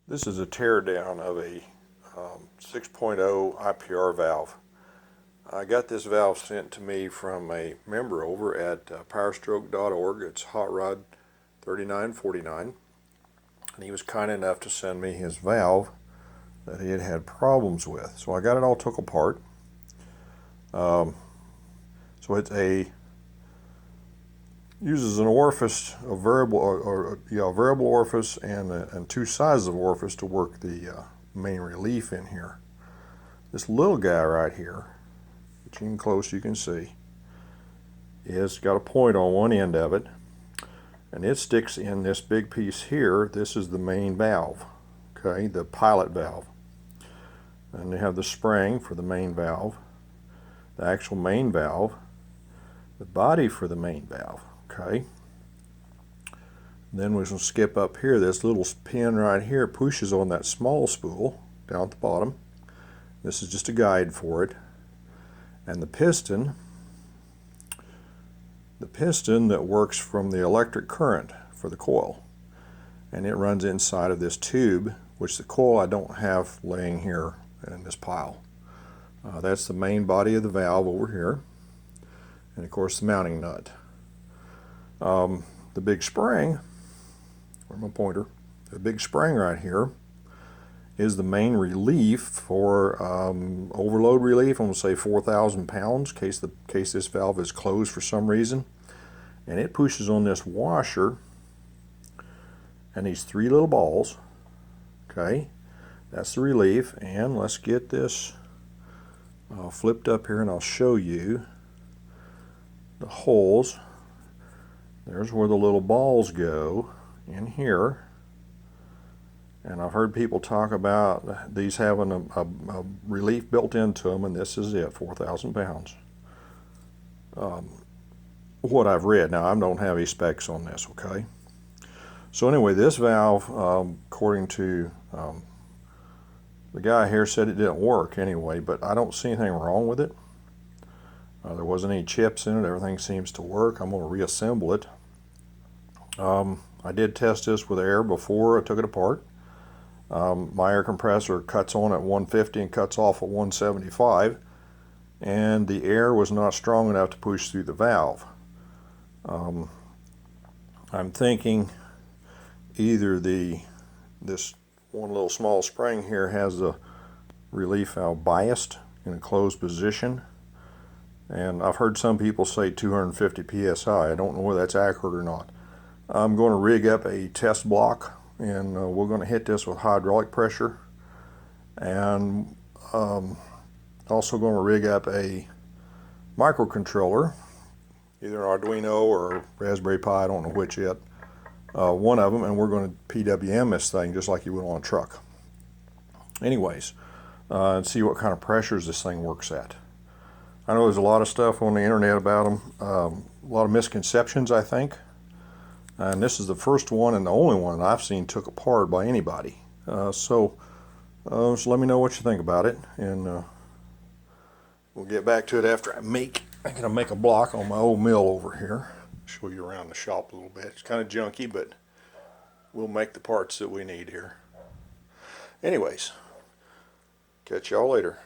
This is a teardown of a 6.0 IPR valve. I got this valve sent to me from a member over at powerstroke.org. It's Hot Rod 3949, and he was kind enough to send me his valve that he had had problems with. So I got it all took apart. So it's uses an orifice, a variable variable orifice, and two sizes of orifice to work the main relief in here. This little guy right here, which you can close, you can see, is got a point on one end of it, and it sticks in this big piece here. This is the main valve, okay, the pilot valve, and you have the spring for the main valve, the actual main valve, the body for the main valve. Okay. Then we're going to skip up here. This little pin right here pushes on that small spool down at the bottom. This is just a guide for it. And the piston that works from the electric current for the coil. And it runs inside of this tube, which the coil I don't have laying here in this pile. That's the main body of the valve over here. And of course the mounting nut. The big spring, where's my pointer? The big spring right here is the main relief for overload relief. I'm going to say 4,000 pounds in case this valve is closed for some reason. And it pushes on this washer and these three little balls. Okay, that's the relief. And let's get this flipped up here and I'll show you the holes. There's where the little balls go in here, and I've heard people talk about these having a relief built into them, and this is it, 4,000 pounds. What I've read. Now, I don't have any specs on this, okay? So anyway, this valve, according to the guy here, said it didn't work anyway, but I don't see anything wrong with it. There wasn't any chips in it. Everything seems to work. I'm going to reassemble it. I did test this with air before I took it apart. My air compressor cuts on at 150 and cuts off at 175, and the air was not strong enough to push through the valve. I'm thinking either this one little small spring here has the relief valve biased in a closed position. And I've heard some people say 250 psi. I don't know whether that's accurate or not. I'm going to rig up a test block, and we're going to hit this with hydraulic pressure. And also going to rig up a microcontroller, either an Arduino or Raspberry Pi, I don't know which yet. One of them, and we're going to PWM this thing just like you would on a truck. Anyways, and see what kind of pressures this thing works at. I know there's a lot of stuff on the internet about them, a lot of misconceptions, I think. And this is the first one and the only one I've seen took apart by anybody. So let me know what you think about it, and we'll get back to it after I'm going to make a block on my old mill over here. Show you around the shop a little bit. It's kind of junky, but we'll make the parts that we need here. Anyways, catch y'all later.